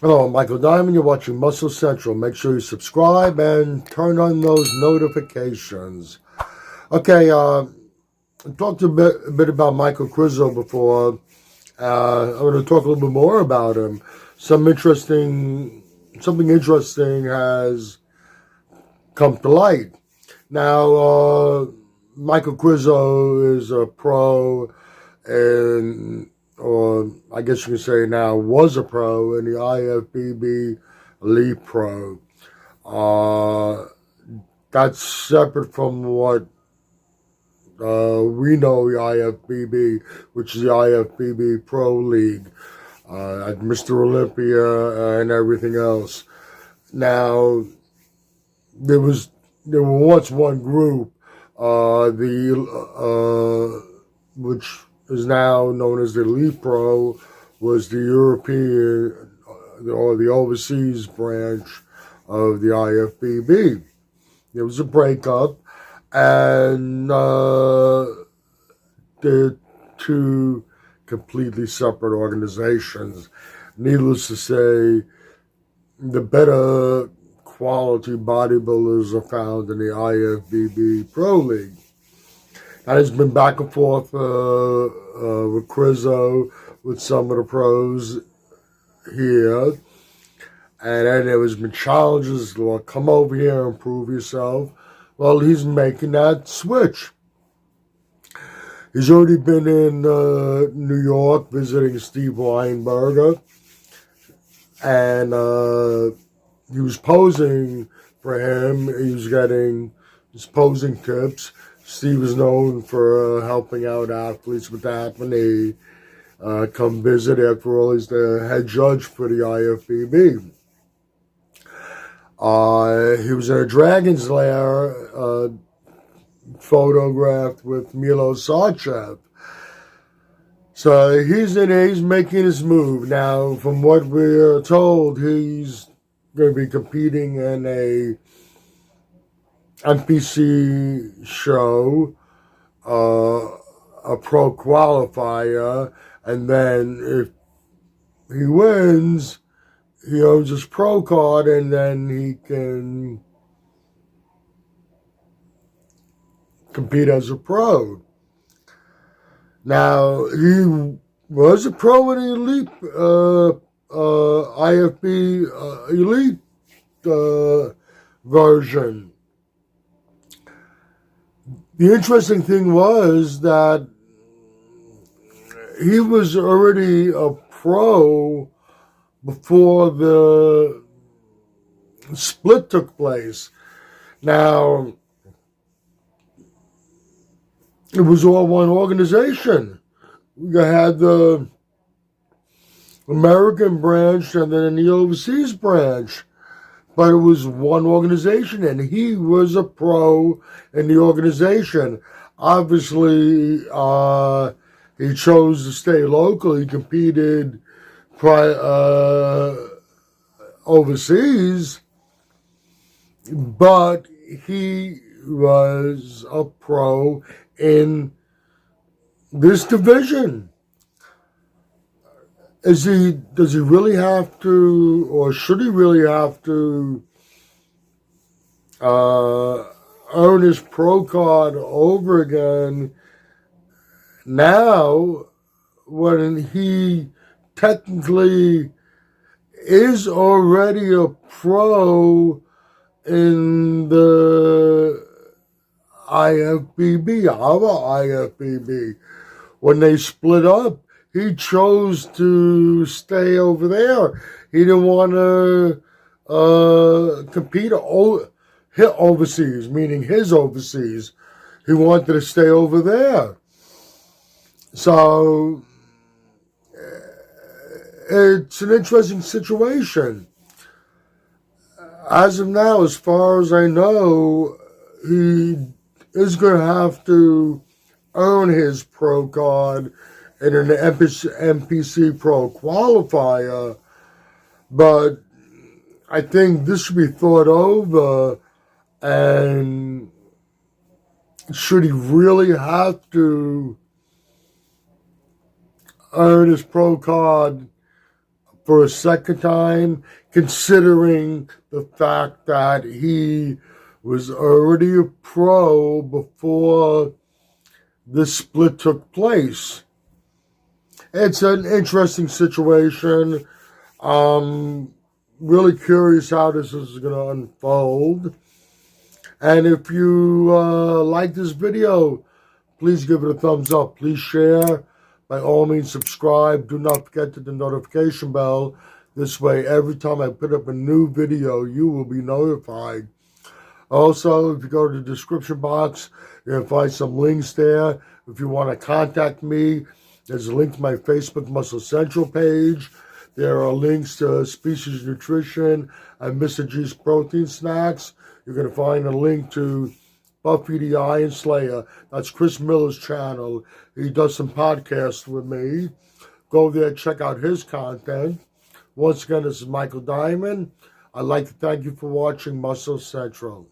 Hello, I'm Michael Diamond. You're watching Muscle Central. Make sure you subscribe and turn on those notifications. Okay, I talked a bit about Michael Krizo before. I'm going to talk a little bit more about him. Something interesting has come to light. Now, Michael Krizo is a pro, and or I guess you can say now was a pro in the IFBB Elite Pro. Uh, that's separate from what we know the IFBB, which is the IFBB Pro League, Mr. Olympia and everything else. Now, there were once one group, which is now known as the Elite Pro, was the European or the overseas branch of the IFBB. There was a breakup, and they're two completely separate organizations. Needless to say, the better quality bodybuilders are found in the IFBB Pro League. That has been back and forth with Krizo, with some of the pros here. And then there has been challenges, well, come over here and prove yourself. Well, he's making that switch. He's already been in New York visiting Steve Weinberger. And he was posing for him. He was getting his posing tips. Steve is known for helping out athletes with that when they come visit. After all, he's the head judge for the IFBB. He was in a Dragon's Lair photographed with Milo Sarchev. So he's in there, he's making his move. Now, from what we're told, he's going to be competing in a NPC show, a pro qualifier, and then if he wins, he owns his pro card, and then he can compete as a pro. Now, he was a pro in the Elite, IFB Elite version. The interesting thing was that he was already a pro before the split took place. Now, it was all one organization. You had the American branch and then the overseas branch. But it was one organization, and he was a pro in the organization. Obviously, he chose to stay local. He competed overseas, but he was a pro in this division. Does he really have to, or should he really have to earn his pro card over again now when he technically is already a pro in the IFBB, our IFBB? When they split up, he chose to stay over there. He didn't want to compete overseas, meaning his overseas. He wanted to stay over there. So it's an interesting situation. As of now, as far as I know, he is going to have to earn his pro card in an NPC Pro qualifier, but I think this should be thought over, and should he really have to earn his pro card for a second time, considering the fact that he was already a pro before this split took place. It's an interesting situation. Really curious how this is going to unfold. And if you like this video, please give it a thumbs up. Please share. By all means, subscribe. Do not forget to the notification bell. This way, every time I put up a new video, you will be notified. Also, if you go to the description box, you're going to find some links there. If you want to contact me, there's a link to my Facebook Muscle Central page. There are links to Species Nutrition and Mr. G's Protein Snacks. You're going to find a link to Buffy the Iron Slayer. That's Chris Miller's channel. He does some podcasts with me. Go there, check out his content. Once again, this is Michael Diamond. I'd like to thank you for watching Muscle Central.